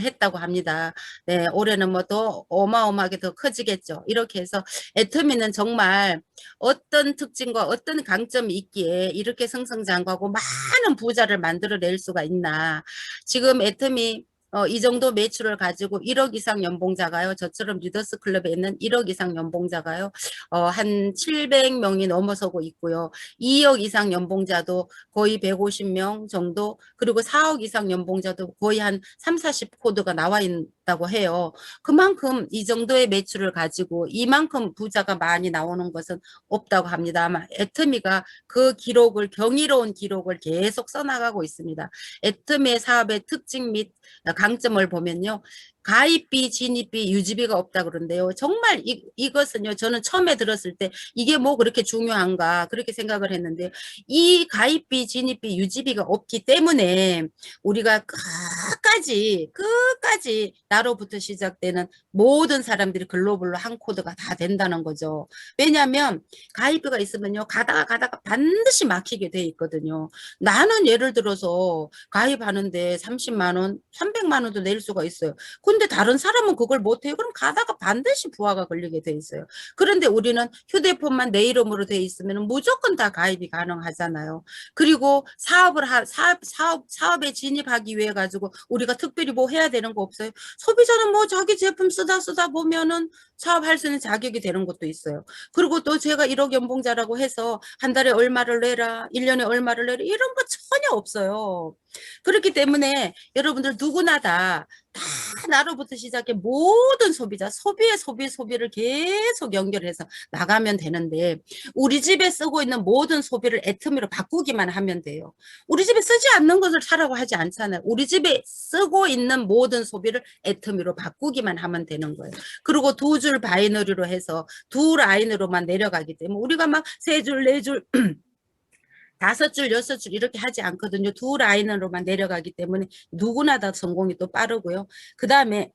했다고 합니다. 네, 올해는 뭐 더 어마어마하게 더 커지겠죠. 이렇게 해서 애터미는 정말 어떤 특징과 어떤 강점이 있기에 이렇게 승승장구하고 많은 부자를 만들어낼 수가 있나. 지금 애터미 이 정도 매출을 가지고 1억 이상 연봉자가요. 저처럼 리더스 클럽에 있는 1억 이상 연봉자가요. 한 700명이 넘어서고 있고요. 2억 이상 연봉자도 거의 150명 정도, 그리고 4억 이상 연봉자도 거의 한 3, 40코드가 나와 있다고 해요. 그만큼 이 정도의 매출을 가지고 이만큼 부자가 많이 나오는 것은 없다고 합니다. 아마 애터미가 그 기록을, 경이로운 기록을 계속 써나가고 있습니다. 애터미 사업의 특징 및 강점을 보면요. 가입비, 진입비, 유지비가 없다 그러는데요. 정말 이것은요. 저는 처음에 들었을 때 이게 뭐 그렇게 중요한가 그렇게 생각을 했는데, 이 가입비, 진입비, 유지비가 없기 때문에 우리가 끝까지 나로부터 시작되는 모든 사람들이 글로벌로 한 코드가 다 된다는 거죠. 왜냐하면 가입비가 있으면요. 가다가 반드시 막히게 돼 있거든요. 나는 예를 들어서 가입하는데 30만 원, 300만 원도 낼 수가 있어요. 근데 다른 사람은 그걸 못해요. 그럼 가다가 반드시 부하가 걸리게 돼 있어요. 그런데 우리는 휴대폰만 내 이름으로 돼 있으면 무조건 다 가입이 가능하잖아요. 그리고 사업에 진입하기 위해 가지고 우리가 특별히 뭐 해야 되는 거 없어요. 소비자는 뭐 자기 제품 쓰다 보면은 사업할 수 있는 자격이 되는 것도 있어요. 그리고 또 제가 1억 연봉자라고 해서 한 달에 얼마를 내라, 1년에 얼마를 내라, 이런 거 전혀 없어요. 그렇기 때문에 여러분들 누구나 다 나로부터 시작해 모든 소비자, 소비를 계속 연결해서 나가면 되는데, 우리 집에 쓰고 있는 모든 소비를 애터미로 바꾸기만 하면 돼요. 우리 집에 쓰지 않는 것을 사라고 하지 않잖아요. 우리 집에 쓰고 있는 모든 소비를 애터미로 바꾸기만 하면 되는 거예요. 그리고 2줄 바이너리로 해서 2라인으로만 내려가기 때문에 우리가 막 3줄, 4줄 5줄, 6줄 이렇게 하지 않거든요. 2라인으로만 내려가기 때문에 누구나 다 성공이 또 빠르고요. 그 다음에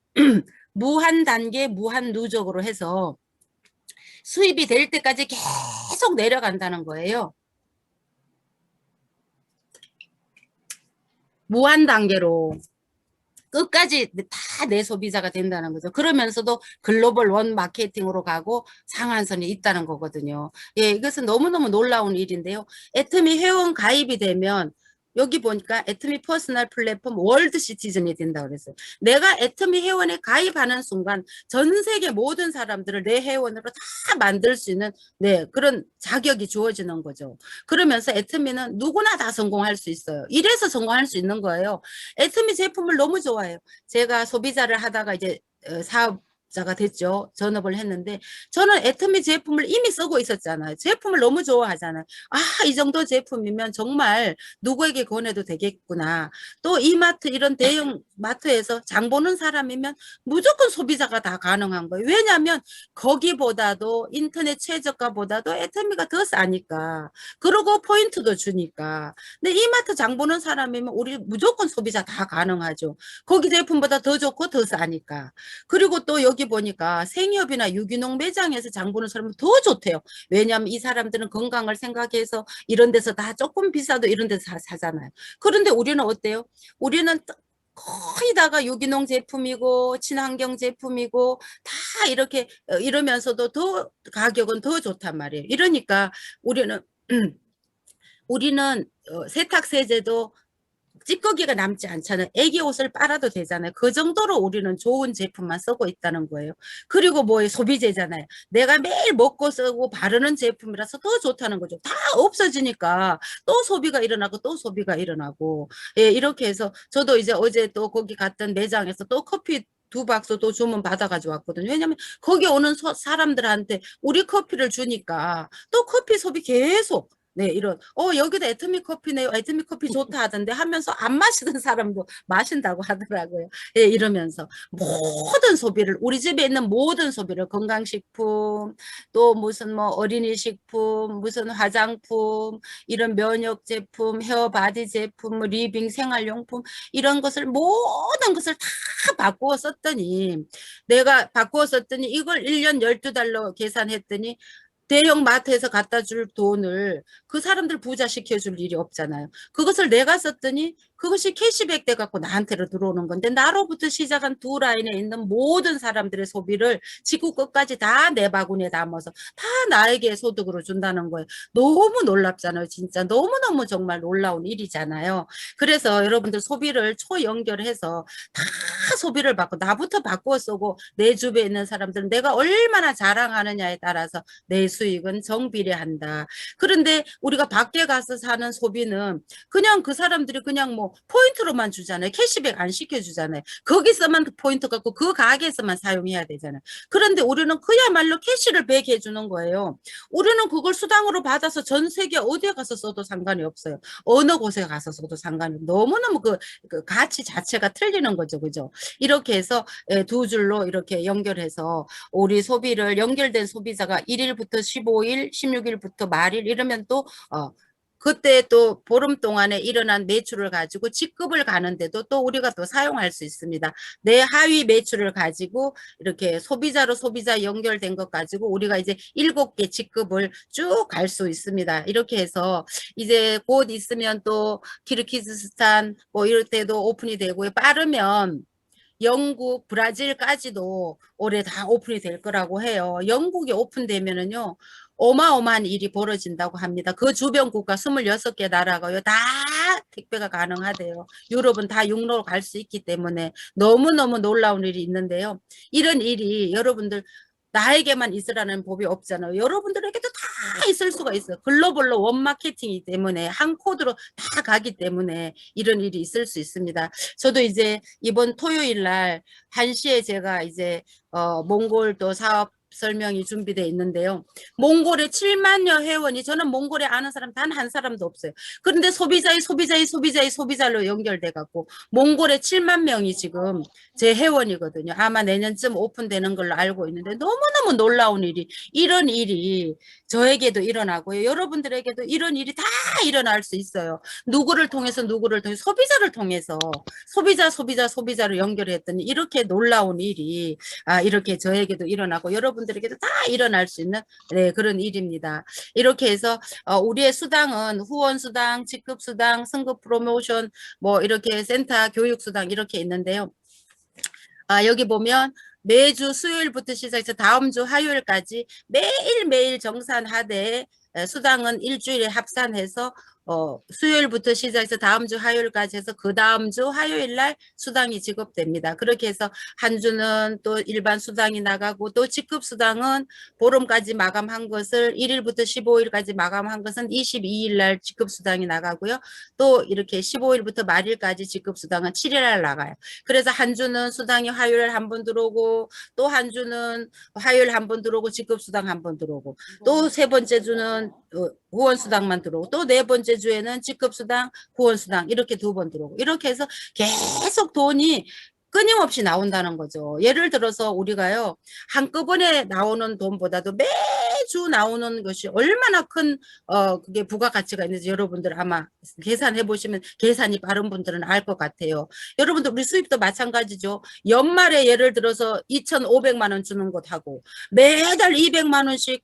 무한 단계, 무한 누적으로 해서 수입이 될 때까지 계속 내려간다는 거예요. 무한 단계로 끝까지 다 내 소비자가 된다는 거죠. 그러면서도 글로벌 원 마케팅으로 가고 상한선이 있다는 거거든요. 예, 이것은 너무너무 놀라운 일인데요. 애터미 회원 가입이 되면 여기 보니까 애터미 퍼스널 플랫폼 월드 시티즌이 된다고 그랬어요. 내가 애터미 회원에 가입하는 순간 전 세계 모든 사람들을 내 회원으로 다 만들 수 있는 그런 자격이 주어지는 거죠. 그러면서 애터미는 누구나 다 성공할 수 있어요. 이래서 성공할 수 있는 거예요. 애터미 제품을 너무 좋아해요. 제가 소비자를 하다가 이제 사업자가 됐죠. 전업을 했는데 저는 애터미 제품을 이미 쓰고 있었잖아요. 제품을 너무 좋아하잖아요. 이 정도 제품이면 정말 누구에게 권해도 되겠구나. 또 이마트 이런 대형 마트에서 장 보는 사람이면 무조건 소비자가 다 가능한 거예요. 왜냐하면 거기보다도 인터넷 최저가보다도 애터미가 더 싸니까. 그리고 포인트도 주니까. 근데 이마트 장 보는 사람이면 우리 무조건 소비자 다 가능하죠. 거기 제품보다 더 좋고 더 싸니까. 그리고 또 여기 보니까 생협이나 유기농 매장에서 장 보는 사람은 더 좋대요. 왜냐하면 이 사람들은 건강을 생각해서 이런 데서 다 조금 비싸도 이런 데서 사잖아요. 그런데 우리는 어때요? 우리는 거의 다가 유기농 제품이고 친환경 제품이고 다 이렇게 이러면서도 더 가격은 더 좋단 말이에요. 이러니까 우리는 세탁세제도 찌꺼기가 남지 않잖아요. 애기 옷을 빨아도 되잖아요. 그 정도로 우리는 좋은 제품만 쓰고 있다는 거예요. 그리고 뭐 소비재잖아요. 내가 매일 먹고 쓰고 바르는 제품이라서 더 좋다는 거죠. 다 없어지니까 또 소비가 일어나고 또 소비가 일어나고. 예, 이렇게 해서 저도 이제 어제 또 거기 갔던 매장에서 또 커피 2박스 또 주문 받아가지고 왔거든요. 왜냐면 거기 오는 사람들한테 우리 커피를 주니까 또 커피 소비 계속 이런 여기도 애터미 커피네요. 애터미 커피 좋다 하던데 하면서 안 마시던 사람도 마신다고 하더라고요. 예, 이러면서 모든 소비를 우리 집에 있는 모든 소비를 건강식품 또 무슨 뭐 어린이 식품 무슨 화장품 이런 면역 제품 헤어 바디 제품 리빙 생활용품 이런 것을 모든 것을 다 바꾸어 썼더니 내가 바꾸어 썼더니 이걸 1년 12달러 계산했더니 대형 마트에서 갖다 줄 돈을 그 사람들 부자 시켜줄 일이 없잖아요. 그것을 내가 썼더니 그것이 캐시백 돼 갖고 나한테로 들어오는 건데 나로부터 시작한 두 라인에 있는 모든 사람들의 소비를 지구 끝까지 다 내 바구니에 담아서 다 나에게 소득으로 준다는 거예요. 너무 놀랍잖아요. 진짜 너무너무 정말 놀라운 일이잖아요. 그래서 여러분들 소비를 초연결해서 다 소비를 받고 나부터 바꾸어 쓰고 내 주변에 있는 사람들은 내가 얼마나 자랑하느냐에 따라서 내 수익은 정비례한다. 그런데 우리가 밖에 가서 사는 소비는 그냥 그 사람들이 그냥 뭐 포인트로만 주잖아요. 캐시백 안 시켜주잖아요. 거기서만 포인트 갖고 그 가게에서만 사용해야 되잖아요. 그런데 우리는 그야말로 캐시를 백 해주는 거예요. 우리는 그걸 수당으로 받아서 전 세계 어디에 가서 써도 상관이 없어요. 어느 곳에 가서 써도 상관이 없어요. 너무너무 그 가치 자체가 틀리는 거죠. 그죠? 이렇게 해서 두 줄로 이렇게 연결해서 우리 소비를 연결된 소비자가 1일부터 15일, 16일부터 말일 이러면 또 그때 또 보름 동안에 일어난 매출을 가지고 직급을 가는데도 또 우리가 또 사용할 수 있습니다. 내 하위 매출을 가지고 이렇게 소비자로 소비자 연결된 것 가지고 우리가 이제 7개 직급을 쭉 갈 수 있습니다. 이렇게 해서 이제 곧 있으면 또 키르기즈스탄 뭐 이럴 때도 오픈이 되고요. 빠르면 영국, 브라질까지도 올해 다 오픈이 될 거라고 해요. 영국이 오픈되면은요, 어마어마한 일이 벌어진다고 합니다. 그 주변 국가 26개 나라가요, 다 택배가 가능하대요. 유럽은 다 육로로 갈 수 있기 때문에 너무너무 놀라운 일이 있는데요. 이런 일이 여러분들 나에게만 있으라는 법이 없잖아요. 여러분들에게도 다 있을 수가 있어요. 글로벌로 원마케팅이기 때문에 한 코드로 다 가기 때문에 이런 일이 있을 수 있습니다. 저도 이제 이번 토요일 날 1시에 제가 이제 몽골 또 사업 설명이 준비되어 있는데요. 몽골에 7만여 회원이 저는 몽골에 아는 사람 단 한 사람도 없어요. 그런데 소비자로 연결돼 갖고 몽골에 7만 명이 지금 제 회원이거든요. 아마 내년쯤 오픈되는 걸로 알고 있는데 너무너무 놀라운 일이 이런 일이 저에게도 일어나고요. 여러분들에게도 이런 일이 다 일어날 수 있어요. 누구를 통해서 소비자를 통해서 소비자로 연결했더니 이렇게 놀라운 일이 이렇게 저에게도 일어나고 여러분들에게도 다 일어날 수 있는 그런 일입니다. 이렇게 해서 우리의 수당은 후원수당, 직급수당, 승급 프로모션 뭐 이렇게 센터 교육수당 이렇게 있는데요. 여기 보면 매주 수요일부터 시작해서 다음 주 화요일까지 매일매일 정산하되 수당은 일주일에 합산해서 수요일부터 시작해서 다음 주 화요일까지 해서 그 다음 주 화요일 날 수당이 지급됩니다. 그렇게 해서 한 주는 또 일반 수당이 나가고 또 직급 수당은 보름까지 마감한 것을 1일부터 15일까지 마감한 것은 22일 날 직급 수당이 나가고요. 또 이렇게 15일부터 말일까지 직급 수당은 7일 날 나가요. 그래서 한 주는 수당이 화요일 한 번 들어오고 또 한 주는 화요일 한 번 들어오고 직급 수당 한 번 들어오고 또 세 번째 주는 후원수당만 들어오고 또 네 번째 주에는 직급수당, 후원수당 이렇게 2번 들어오고 이렇게 해서 계속 돈이 끊임없이 나온다는 거죠. 예를 들어서 우리가요 한꺼번에 나오는 돈보다도 매주 나오는 것이 얼마나 큰 그게 부가가치가 있는지 여러분들 아마 계산해 보시면 계산이 빠른 분들은 알 것 같아요. 여러분들 우리 수입도 마찬가지죠. 연말에 예를 들어서 2,500만 원 주는 것하고 매달 200만 원씩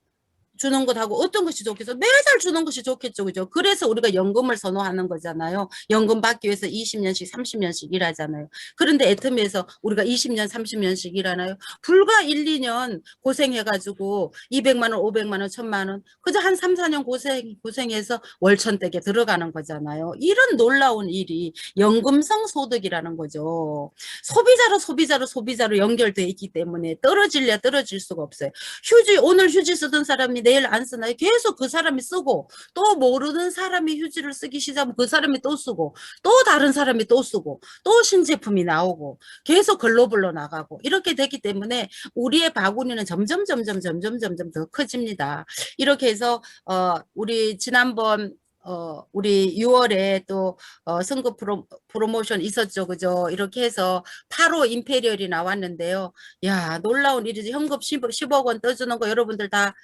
주는 것하고 어떤 것이 좋겠어? 매달 주는 것이 좋겠죠. 그죠? 그래서 우리가 연금을 선호하는 거잖아요. 연금 받기 위해서 20년씩, 30년씩 일하잖아요. 그런데 애터미에서 우리가 20년, 30년씩 일하나요? 불과 1, 2년 고생해가지고 200만 원, 500만 원, 1000만 원 그저 한 3, 4년 고생해서 월천댁에 들어가는 거잖아요. 이런 놀라운 일이 연금성 소득이라는 거죠. 소비자로 연결돼 있기 때문에 떨어질 수가 없어요. 오늘 휴지 쓰던 사람이 내일 안 쓰나요? 계속 그 사람이 쓰고 또 모르는 사람이 휴지를 쓰기 시작하면 그 사람이 또 쓰고 또 다른 사람이 또 쓰고 또 신제품이 나오고 계속 글로벌로 나가고 이렇게 되기 때문에 우리의 바구니는 점점 더 커집니다. 이렇게 해서 우리 지난번 우리 6월에 또 승급 프로모션 있었죠. 그죠? 이렇게 해서 8호 임페리얼이 나왔는데요. 야, 놀라운 일이지. 현금 10억 원 떠주는 거 여러분들 다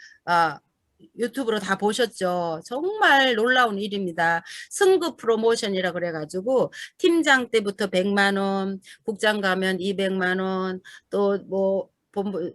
유튜브로 다 보셨죠? 정말 놀라운 일입니다. 승급 프로모션이라 그래가지고 팀장 때부터 100만 원, 국장 가면 200만 원, 또 뭐 본부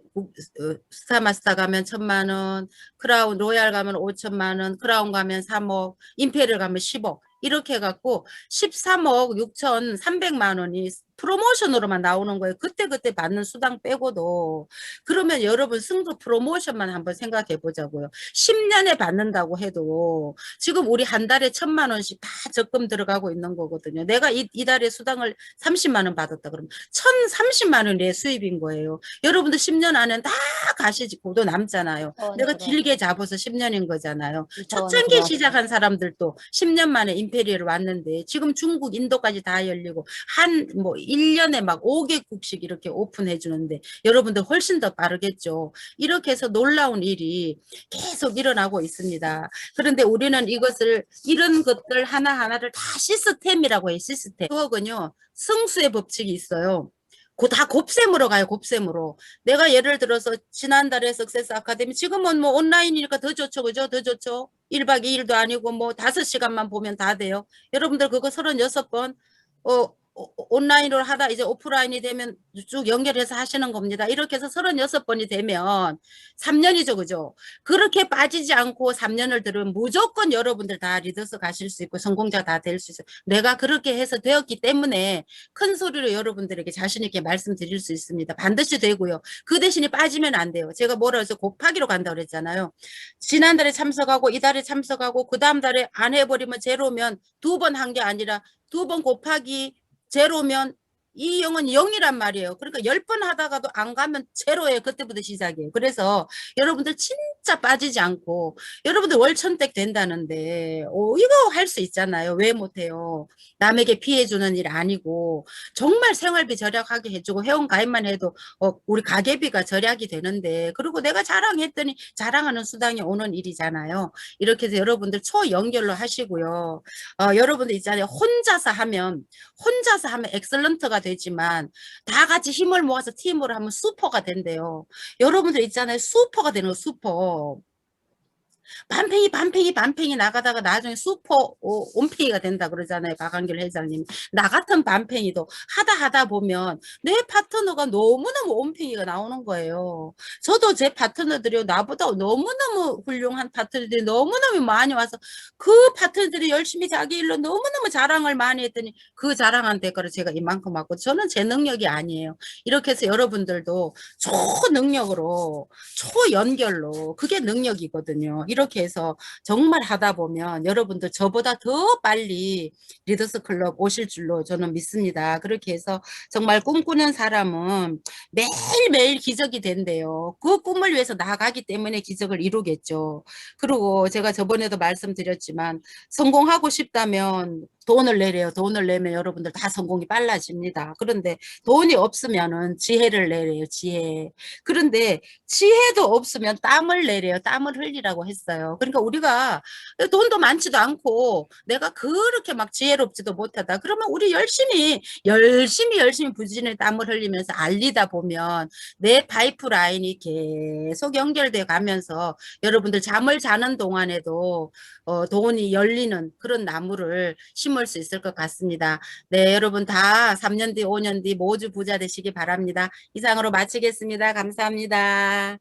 스타마스터 가면 1,000만 원, 크라운 로얄 가면 5천만 원, 크라운 가면 3억, 임페리얼 가면 10억. 이렇게 해갖고 13억 6,300만 원이 프로모션으로만 나오는 거예요. 그때 받는 수당 빼고도. 그러면 여러분 승급 프로모션만 한번 생각해 보자고요. 10년에 받는다고 해도 지금 우리 한 달에 1,000만 원씩 다 적금 들어가고 있는 거거든요. 내가 이 달에 수당을 30만 원 받았다 그러면 1,030만 원이 내 수입인 거예요. 여러분들 10년 안에 다 가시고도 남잖아요. 내가 길게 잡아서 10년인 거잖아요. 초창기 시작한 사람들도 10년 만에 임페리얼 왔는데 지금 중국, 인도까지 다 열리고 한 뭐 1년에 막 5개국씩 이렇게 오픈해 주는데 여러분들 훨씬 더 빠르겠죠. 이렇게 해서 놀라운 일이 계속 일어나고 있습니다. 그런데 우리는 이런 것들 하나하나를 다 시스템이라고 해요. 시스템. 그거군요. 승수의 법칙이 있어요. 다 곱셈으로 가요. 곱셈으로. 내가 예를 들어서 지난달에 석세스 아카데미 지금은 뭐 온라인이니까 더 좋죠. 그죠? 더 좋죠. 1박 2일도 아니고 뭐 5시간만 보면 다 돼요. 여러분들 그거 36번 온라인으로 하다 이제 오프라인이 되면 쭉 연결해서 하시는 겁니다. 이렇게 해서 36번이 되면 3년이죠. 그죠? 그렇게 빠지지 않고 3년을 들으면 무조건 여러분들 다 리더스 가실 수 있고 성공자 다 될 수 있어요. 내가 그렇게 해서 되었기 때문에 큰 소리로 여러분들에게 자신 있게 말씀드릴 수 있습니다. 반드시 되고요. 그 대신에 빠지면 안 돼요. 제가 뭐라 해서 곱하기로 간다고 그랬잖아요. 지난달에 참석하고 이달에 참석하고 그 다음 달에 안 해버리면 제로면 2번 한 게 아니라 2번 곱하기 제로면 이 영은 0이란 말이에요. 그러니까 10번 하다가도 안 가면 제로예요. 그때부터 시작이에요. 그래서 여러분들 진짜 빠지지 않고 여러분들 월천댁 된다는데 이거 할 수 있잖아요. 왜 못해요? 남에게 피해주는 일 아니고 정말 생활비 절약하게 해주고 회원 가입만 해도 우리 가계비가 절약이 되는데 그리고 내가 자랑했더니 자랑하는 수당이 오는 일이잖아요. 이렇게 해서 여러분들 초연결로 하시고요. 여러분들 있잖아요. 혼자서 하면 엑셀런트가 되지만 다 같이 힘을 모아서 팀으로 하면 슈퍼가 된대요. 여러분들 있잖아요. 슈퍼가 되는 거 슈퍼. 반팽이 나가다가 나중에 슈퍼 온팽이가 된다 그러잖아요. 박한길 회장님. 나 같은 반팽이도 하다 보면 내 파트너가 너무너무 온팽이가 나오는 거예요. 저도 제 파트너들이 나보다 너무너무 훌륭한 파트너들이 너무너무 많이 와서 그 파트너들이 열심히 자기 일로 너무너무 자랑을 많이 했더니 그 자랑한 대가로 제가 이만큼 왔고 저는 제 능력이 아니에요. 이렇게 해서 여러분들도 초능력으로 초연결로 그게 능력이거든요. 이렇게 해서 정말 하다 보면 여러분들 저보다 더 빨리 리더스 클럽 오실 줄로 저는 믿습니다. 그렇게 해서 정말 꿈꾸는 사람은 매일매일 기적이 된대요. 그 꿈을 위해서 나가기 때문에 기적을 이루겠죠. 그리고 제가 저번에도 말씀드렸지만 성공하고 싶다면 돈을 내래요. 돈을 내면 여러분들 다 성공이 빨라집니다. 그런데 돈이 없으면은 지혜를 내래요. 지혜. 그런데 지혜도 없으면 땀을 내래요. 땀을 흘리라고 했어요. 그러니까 우리가 돈도 많지도 않고 내가 그렇게 막 지혜롭지도 못하다. 그러면 우리 열심히 부지런히 땀을 흘리면서 알리다 보면 내 파이프라인이 계속 연결돼 가면서 여러분들 잠을 자는 동안에도 돈이 열리는 그런 나무를 심을 수 있을 것 같습니다. 네, 여러분 다 3년 뒤, 5년 뒤 모두 부자 되시기 바랍니다. 이상으로 마치겠습니다. 감사합니다.